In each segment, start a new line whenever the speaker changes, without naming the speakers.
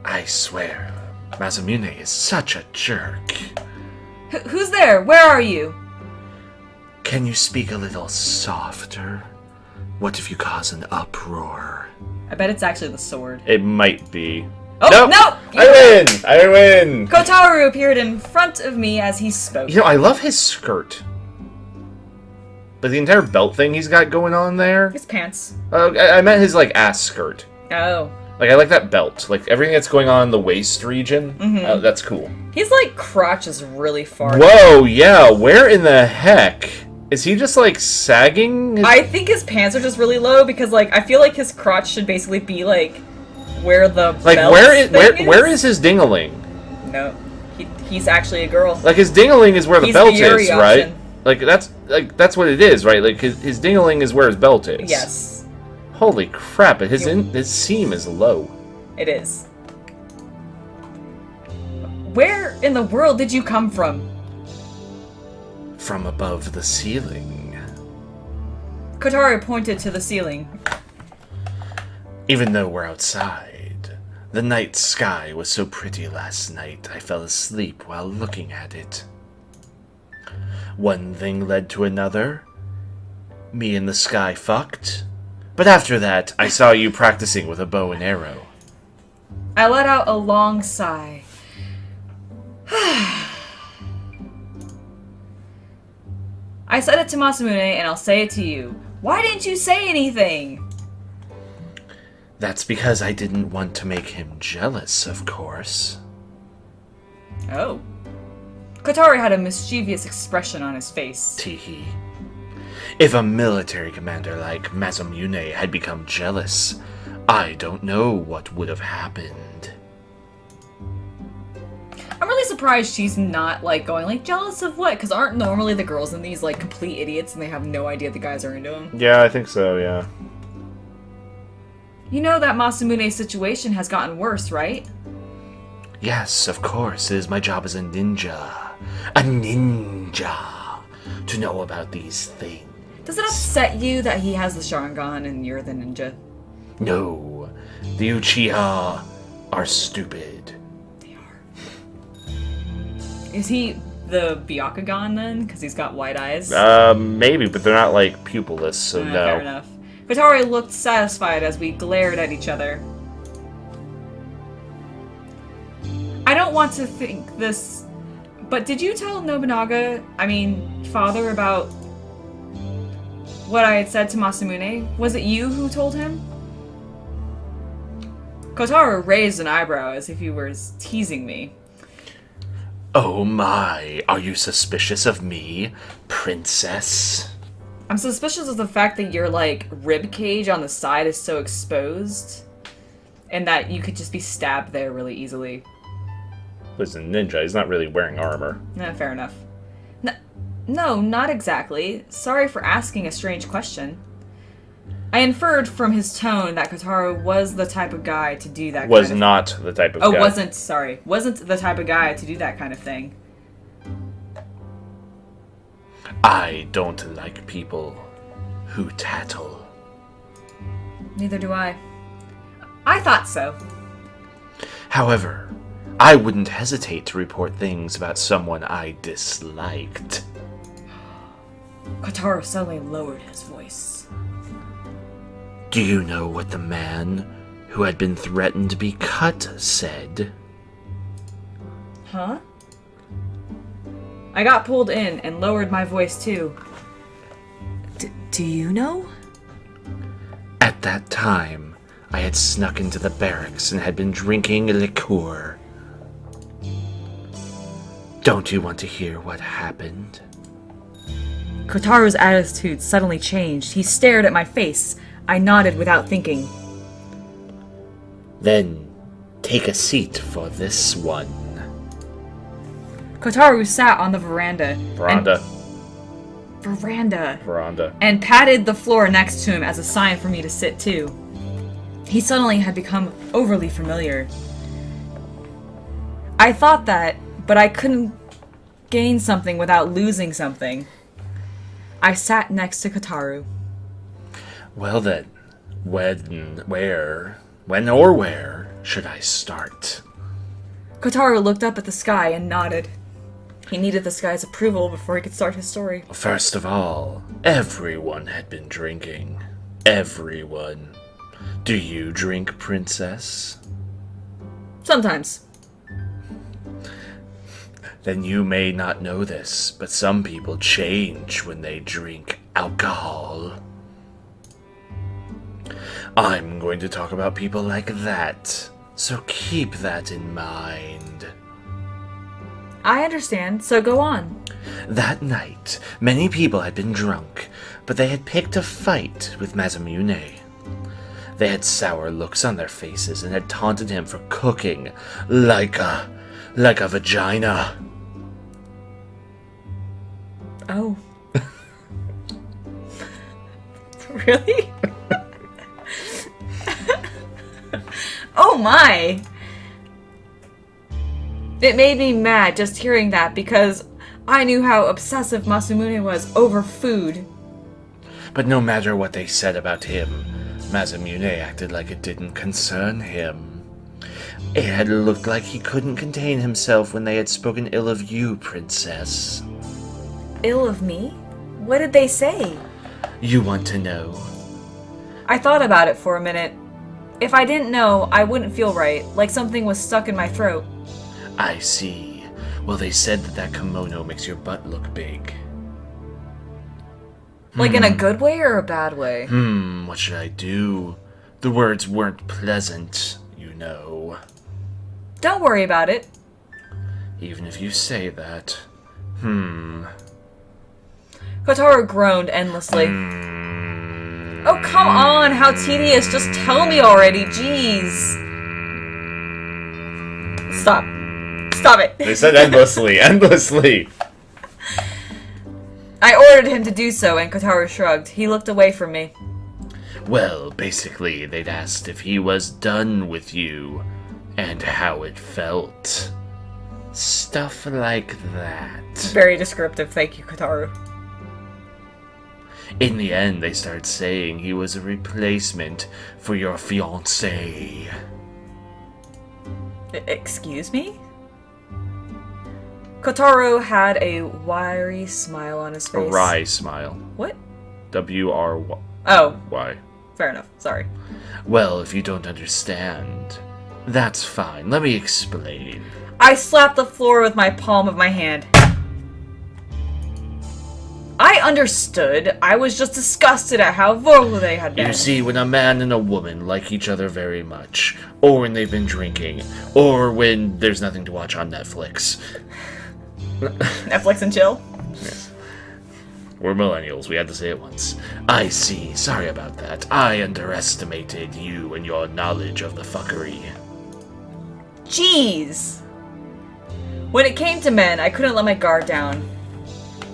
I swear, Masamune is such a jerk.
Who's there? Where are you?
Can you speak a little softer? What if you cause an uproar?
I bet it's actually the sword.
It might be.
Oh, no!
I win!
Kotaru appeared in front of me as he spoke.
You know, I love his skirt. Like, the entire belt thing he's got going on there.
His pants.
I meant his, like, ass skirt.
Oh.
Like, I like that belt. Like, everything that's going on in the waist region, that's cool.
His, like, crotch is really far.
Whoa, yeah, where in the heck? Is he just, like, sagging?
I think his pants are just really low because, like, I feel like his crotch should basically be, like, where the
like,
belt
where is his dingaling?
No. He's actually a girl.
Like, his dingaling is where the
He's
belt
the Yuri
is, right?
option.
That's what it is, right? Like, his dingaling is where his belt is.
Yes.
Holy crap, his seam is low.
It is. Where in the world did you come from?
From above the ceiling.
Kotaru pointed to the ceiling.
Even though we're outside, the night sky was so pretty last night I fell asleep while looking at it. One thing led to another. Me and the sky fucked. But after that, I saw you practicing with a bow and arrow.
I let out a long sigh. I said it to Masamune, and I'll say it to you. Why didn't you say anything?
That's because I didn't want to make him jealous, of course.
Oh. Kotaru had a mischievous expression on his face.
Teehee. If a military commander like Masamune had become jealous, I don't know what would have happened.
I'm really surprised she's not, like, going, like, jealous of what? Because aren't normally the girls in these, like, complete idiots and they have no idea the guys are into them?
Yeah, I think so, yeah.
You know that Masamune's situation has gotten worse, right?
Yes, of course, it is my job as a ninja. A ninja! To know about these things.
Does it upset you that he has the Sharingan and you're the ninja?
No, the Uchiha are stupid.
They are. Is he the Byakugan then? Because he's got white eyes?
Maybe, but they're not, like, pupilless, so no.
Fair enough. Kotaru looked satisfied as we glared at each other. I don't want to think this, but did you tell father, about what I had said to Masamune? Was it you who told him? Kotaru raised an eyebrow as if he were teasing me.
Oh my, are you suspicious of me, princess?
I'm suspicious of the fact that your, like, rib cage on the side is so exposed, and that you could just be stabbed there really easily.
He's a ninja, he's not really wearing armor.
Fair enough. No, not exactly. Sorry for asking a strange question. I inferred from his tone that Kotaru was the type of guy to do that
Was not the type of guy.
Wasn't the type of guy to do that kind of thing.
I don't like people who tattle.
Neither do I. I thought so.
However, I wouldn't hesitate to report things about someone I disliked.
Kotaru suddenly lowered his voice.
Do you know what the man who had been threatened to be cut said?
Huh? I got pulled in and lowered my voice too. Do you know?
At that time, I had snuck into the barracks and had been drinking liqueur. Don't you want to hear what happened?
Kotaru's attitude suddenly changed. He stared at my face. I nodded without thinking.
Then, take a seat for this one.
Kotaru sat on the veranda. And patted the floor next to him as a sign for me to sit too. He suddenly had become overly familiar. I thought that, but I couldn't gain something without losing something. I sat next to Kotaru.
Well then, when or where should I start?
Kotaro looked up at the sky and nodded. He needed the sky's approval before he could start his story.
First of all, everyone had been drinking. Everyone. Do you drink, Princess?
Sometimes.
Then you may not know this, but some people change when they drink alcohol. I'm going to talk about people like that, so keep that in mind.
I understand, so go on.
That night, many people had been drunk, but they had picked a fight with Masamune. They had sour looks on their faces and had taunted him for cooking like a vagina.
Oh. Really? Oh my! It made me mad just hearing that because I knew how obsessive Masamune was over food.
But no matter what they said about him, Masamune acted like it didn't concern him. It had looked like he couldn't contain himself when they had spoken ill of you, Princess.
Ill of me? What did they say?
You want to know?
I thought about it for a minute. If I didn't know, I wouldn't feel right, like something was stuck in my throat.
I see. Well, they said that kimono makes your butt look big.
Like in a good way or a bad way?
What should I do? The words weren't pleasant, you know.
Don't worry about it.
Even if you say that.
Kotaro groaned endlessly. Oh, come on! How tedious! Just tell me already, jeez! Stop. Stop it!
They said endlessly, endlessly.
I ordered him to do so, and Kotaro shrugged. He looked away from me.
Well, basically, they'd asked if he was done with you, and how it felt. Stuff like that.
Very descriptive, thank you, Kotaro.
In the end, they started saying he was a replacement for your fiancée.
Excuse me? Kotaro had a wiry smile on his
A
face.
wry smile.
What?
W-R-Y.
Oh, fair enough. Sorry.
Well, if you don't understand, that's fine. Let me explain.
I slapped the floor with my palm of my hand. I understood. I was just disgusted at how vulgar they had been.
You see, when a man and a woman like each other very much, or when they've been drinking, or when there's nothing to watch on Netflix.
Netflix and chill?
Yes. We're millennials, we had to say it once. I see, sorry about that. I underestimated you and your knowledge of the fuckery.
Jeez! When it came to men, I couldn't let my guard down.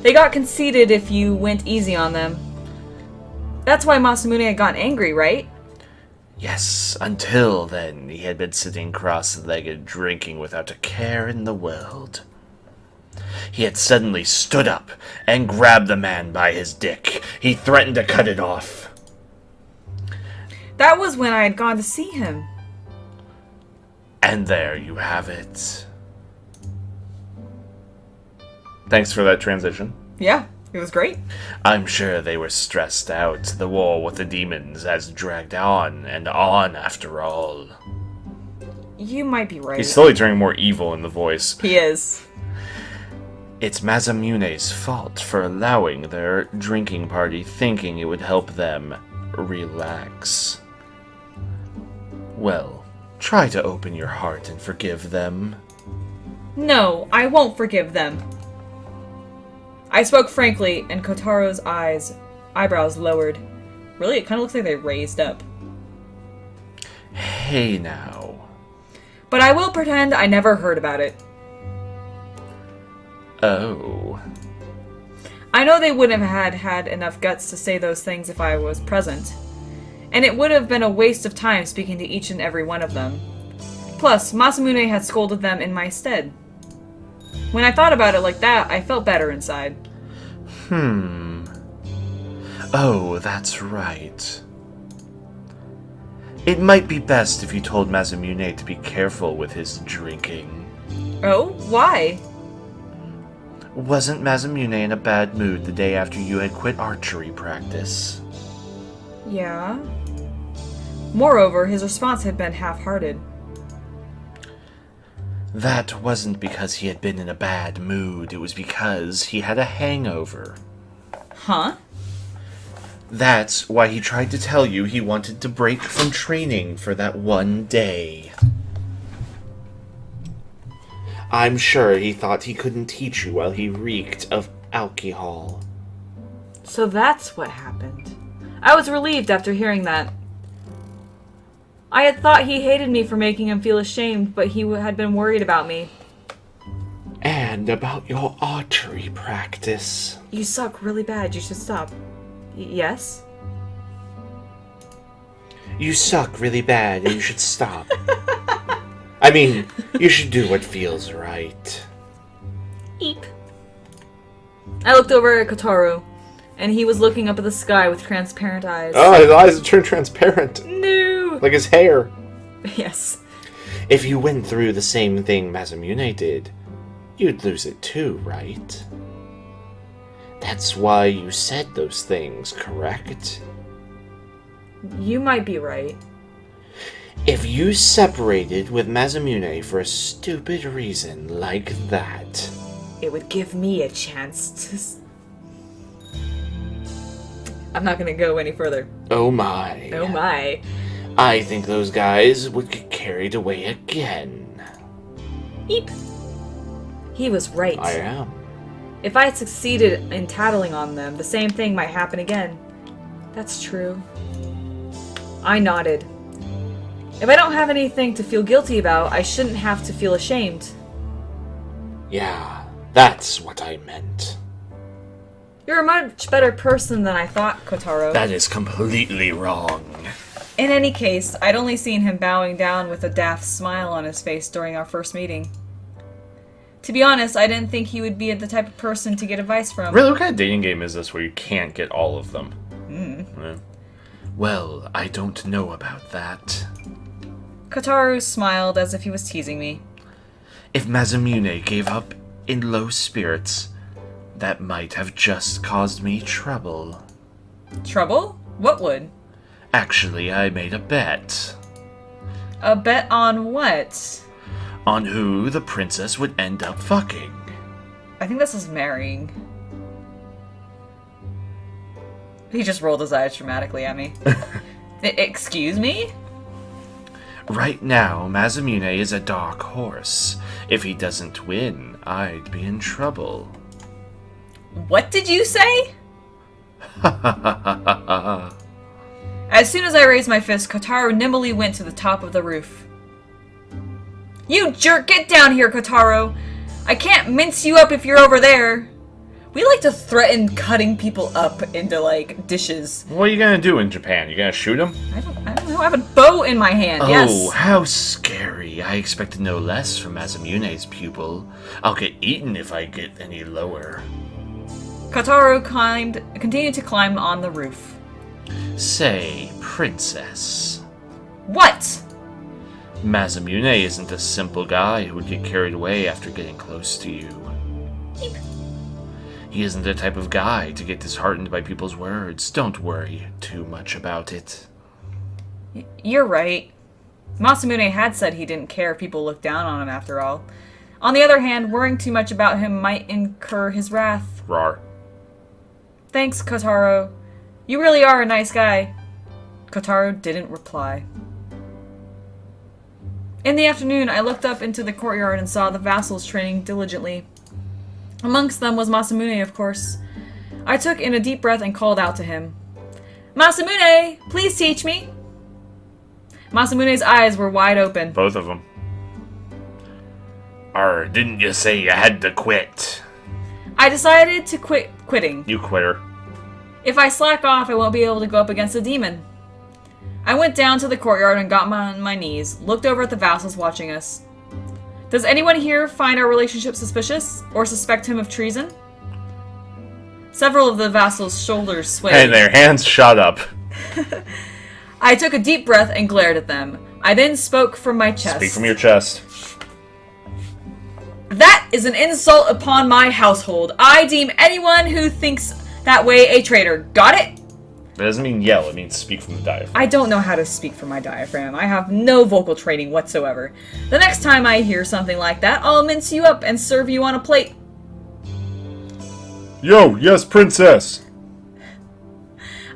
They got conceited if you went easy on them. That's why Masamune had gotten angry, right?
Yes, until then, he had been sitting cross-legged drinking without a care in the world. He had suddenly stood up and grabbed the man by his dick. He threatened to cut it off.
That was when I had gone to see him.
And there you have it.
Thanks for that transition.
Yeah, it was great.
I'm sure they were stressed out. The war with the demons has dragged on and on after all.
You might be right.
He's slowly turning more evil in the voice.
He is.
It's Masamune's fault for allowing their drinking party, thinking it would help them relax. Well, try to open your heart and forgive them.
No, I won't forgive them. I spoke frankly, and Kotaro's eyebrows lowered. Really, it kind of looks like they raised up.
Hey now.
But I will pretend I never heard about it.
Oh.
I know they wouldn't have had enough guts to say those things if I was present. And it would have been a waste of time speaking to each and every one of them. Plus, Masamune had scolded them in my stead. When I thought about it like that, I felt better inside.
Oh, that's right. It might be best if you told Masamune to be careful with his drinking.
Oh, why?
Wasn't Masamune in a bad mood the day after you had quit archery practice?
Yeah. Moreover, his response had been half-hearted.
That wasn't because he had been in a bad mood. It was because he had a hangover.
Huh?
That's why he tried to tell you he wanted to break from training for that one day. I'm sure he thought he couldn't teach you while he reeked of alcohol.
So that's what happened. I was relieved after hearing that. I had thought he hated me for making him feel ashamed, but he had been worried about me.
And about your archery practice.
You suck really bad. You should stop. Yes?
You suck really bad and you should stop. I mean, you should do what feels right.
Eep. I looked over at Kotaro, and he was looking up at the sky with transparent eyes.
Oh, his eyes have turned transparent.
No!
Like his hair.
Yes.
If you went through the same thing Masamune did, you'd lose it too, right? That's why you said those things, correct?
You might be right.
If you separated with Masamune for a stupid reason like that...
It would give me a chance to... I'm not gonna go any further.
Oh my.
Oh my.
I think those guys would get carried away again.
Eep. He was right.
I am.
If I had succeeded in tattling on them, the same thing might happen again. That's true. I nodded. If I don't have anything to feel guilty about, I shouldn't have to feel ashamed.
Yeah, that's what I meant.
You're a much better person than I thought, Kotaro.
That is completely wrong.
In any case, I'd only seen him bowing down with a daft smile on his face during our first meeting. To be honest, I didn't think he would be the type of person to get advice from.
Really, what kind of dating game is this where you can't get all of them?
Yeah. Well, I don't know about that.
Kotaro smiled as if he was teasing me.
If Masamune gave up in low spirits, that might have just caused me trouble.
Trouble? What would?
Actually, I made a bet.
A bet on what?
On who the princess would end up fucking.
I think this is marrying. He just rolled his eyes dramatically at me. Excuse me?
Right now, Masamune is a dark horse. If he doesn't win, I'd be in trouble.
What did you say?
Ha ha ha ha ha.
As soon as I raised my fist, Kotaro nimbly went to the top of the roof. You jerk! Get down here, Kotaro! I can't mince you up if you're over there! We like to threaten cutting people up into, like, dishes.
What are you gonna do in Japan? You gonna shoot him?
I don't know, I have a bow in my hand,
Oh,
yes.
how scary. I expected no less from Masamune's pupil. I'll get eaten if I get any lower.
Kotaro continued to climb on the roof.
Say, princess.
What?
Masamune isn't a simple guy who would get carried away after getting close to you.
Beep.
He isn't the type of guy to get disheartened by people's words. Don't worry too much about it.
You're right. Masamune had said he didn't care if people looked down on him after all. On the other hand, worrying too much about him might incur his wrath.
Rar.
Thanks, Kotaro. You really are a nice guy. Kotaro didn't reply. In the afternoon, I looked up into the courtyard and saw the vassals training diligently. Amongst them was Masamune, of course. I took in a deep breath and called out to him. Masamune, please teach me. Masamune's eyes were wide open.
Both of them.
Didn't you say you had to quit?
I decided to quit quitting.
You quitter.
If I slack off, I won't be able to go up against a demon. I went down to the courtyard and got on my knees, looked over at the vassals watching us. Does anyone here find our relationship suspicious, or suspect him of treason? Several of the vassals' shoulders swayed.
Hey there, hands shut up.
I took a deep breath and glared at them. I then spoke from my chest.
Speak from your chest.
That is an insult upon my household. I deem anyone who thinks that way a traitor. Got it?
That doesn't mean yell, it means speak from the diaphragm.
I don't know how to speak from my diaphragm. I have no vocal training whatsoever. The next time I hear something like that, I'll mince you up and serve you on a plate.
Yo, yes, princess!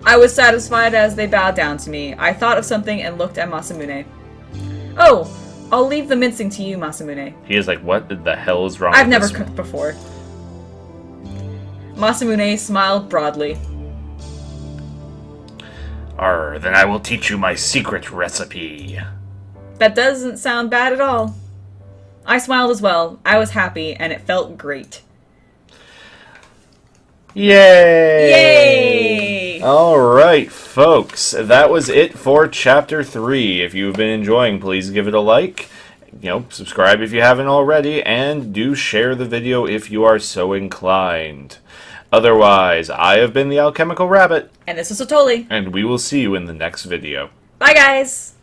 I was satisfied as they bowed down to me. I thought of something and looked at Masamune. Oh, I'll leave the mincing to you, Masamune.
He is like, what the hell is wrong
I've
with
never
this
cooked before. Masamune smiled broadly.
Then I will teach you my secret recipe.
That doesn't sound bad at all. I smiled as well. I was happy, and it felt great.
Yay!
Yay!
Alright, folks. That was it for Chapter 3. If you've been enjoying, please give it a like. Subscribe if you haven't already, and do share the video if you are so inclined. Otherwise, I have been the Alchemical Rabbit.
And this is Otoli.
And we will see you in the next video.
Bye, guys!